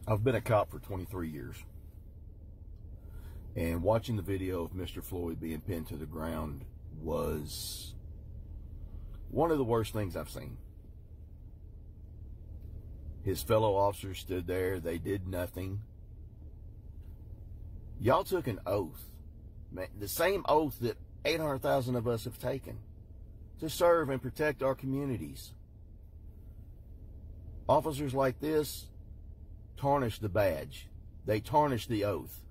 I've been a cop for 23 years. And watching the video of Mr. Floyd being pinned to the ground was one of the worst things I've seen. His fellow officers stood there. They did nothing. Y'all took an oath, man, the same oath that 800,000 of us have taken, to serve and protect our communities. Officers like this tarnish the badge. They tarnish the oath.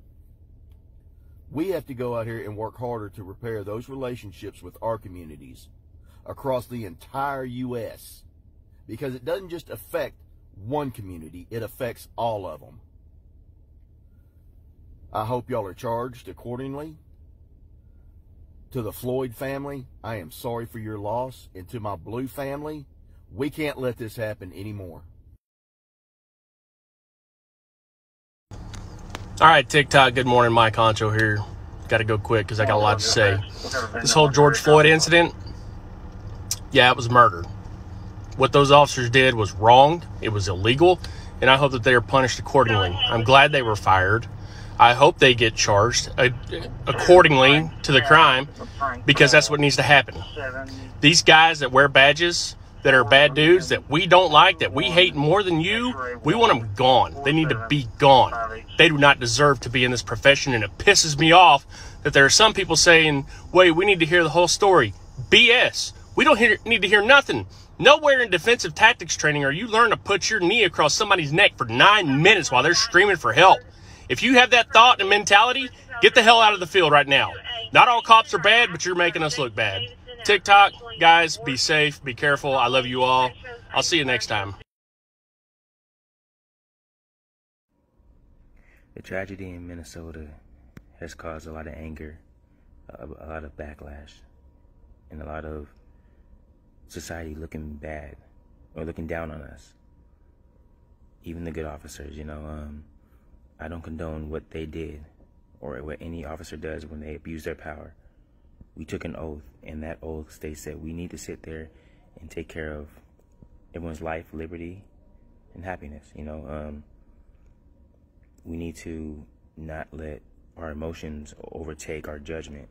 We have to go out here and work harder to repair those relationships with our communities across the entire U.S. because it doesn't just affect one community, it affects all of them. I hope y'all are charged accordingly. To the Floyd family, I am sorry for your loss. And to my Blue family, we can't let this happen anymore. All right, TikTok, good morning. Mike Honcho here. Got to go quick because I got a lot to say. This whole George Floyd incident, yeah, it was murder. What those officers did was wrong. It was illegal, and I hope that they are punished accordingly. I'm glad they were fired. I hope they get charged accordingly to the crime because that's what needs to happen. These guys that wear badges that are bad dudes that we don't like, that we hate more than you, we want them gone. They need to be gone. They do not deserve to be in this profession, and it pisses me off that there are some people saying, wait, we need to hear the whole story. BS. We don't need to hear nothing. Nowhere in defensive tactics training are you learn to put your knee across somebody's neck for 9 minutes while they're screaming for help. If you have that thought and mentality, get the hell out of the field right now. Not all cops are bad, but you're making us look bad. TikTok, guys, be safe, be careful. I love you all. I'll see you next time. The tragedy in Minnesota has caused a lot of anger, a lot of backlash, and a lot of society looking bad or looking down on us. Even the good officers, you know. I don't condone what they did or what any officer does when they abuse their power. We took an oath, and that oath states that we need to sit there and take care of everyone's life, liberty, and happiness. You know, we need to not let our emotions overtake our judgment,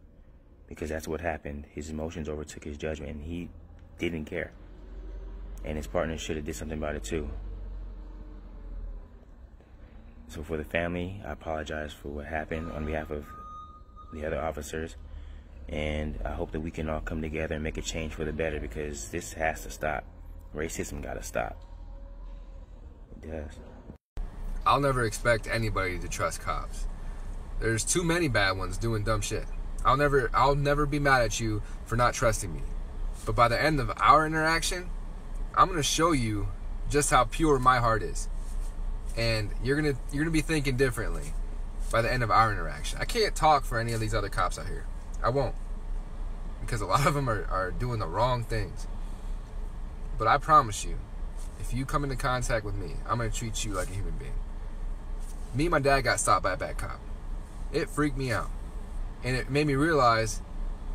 because that's what happened. His emotions overtook his judgment, and he didn't care. And his partner should have did something about it too. So for the family, I apologize for what happened on behalf of the other officers. And I hope that we can all come together and make a change for the better, because this has to stop. Racism got to stop. It does. I'll never expect anybody to trust cops. There's too many bad ones doing dumb shit. I'll never be mad at you for not trusting me. But by the end of our interaction, I'm gonna show you just how pure my heart is. And you're gonna be thinking differently by the end of our interaction. I can't talk for any of these other cops out here. I won't, because a lot of them are doing the wrong things. But I promise you, if you come into contact with me, I'm gonna treat you like a human being. Me and my dad got stopped by a bad cop. It freaked me out, and it made me realize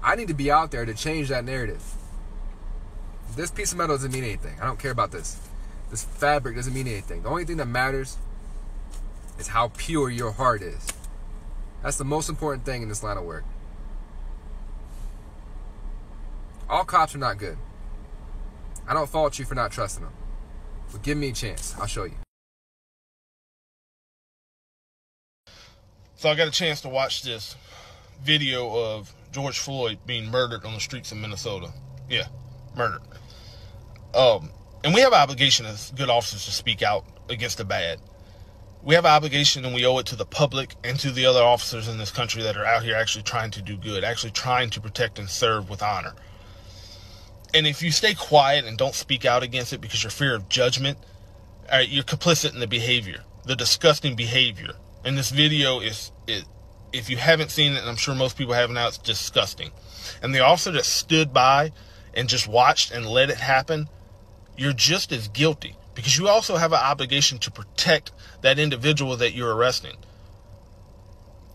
I need to be out there to change that narrative. This piece of metal doesn't mean anything. I don't care about this. This fabric doesn't mean anything. The only thing that matters is how pure your heart is. That's the most important thing in this line of work. All cops are not good. I don't fault you for not trusting them. But give me a chance. I'll show you. So I got a chance to watch this video of George Floyd being murdered on the streets of Minnesota. Yeah, murdered. And we have an obligation as good officers to speak out against the bad. We have an obligation, and we owe it to the public and to the other officers in this country that are out here actually trying to do good, actually trying to protect and serve with honor. And if you stay quiet and don't speak out against it because you're fear of judgment, you're complicit in the behavior, the disgusting behavior. And this video is, if you haven't seen it, and I'm sure most people have now, it's disgusting. And the officer that stood by and just watched and let it happen, you're just as guilty, because you also have an obligation to protect that individual that you're arresting.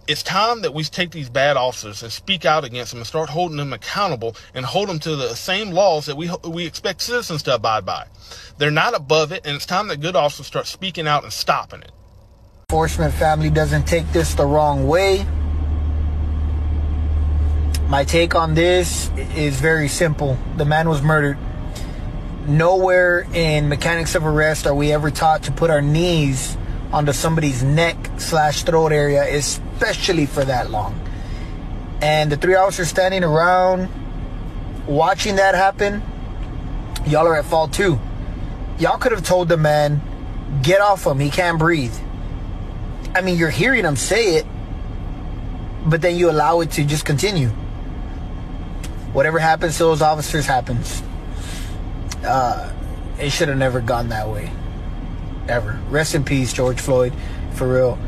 It's time that we take these bad officers and speak out against them and start holding them accountable and hold them to the same laws that we expect citizens to abide by. They're not above it, and it's time that good officers start speaking out and stopping it. enforcement family doesn't take this the wrong way, my take on this is very simple. The man was murdered. Nowhere in mechanics of arrest are we ever taught to put our knees onto somebody's neck/throat area, especially for that long. And the 3 officers standing around watching that happen, y'all are at fault too. Y'all could have told the man, get off him, he can't breathe. I mean, you're hearing him say it, but then you allow it to just continue. Whatever happens to those officers happens. It should have never gone that way. Ever. Rest in peace, George Floyd. For real.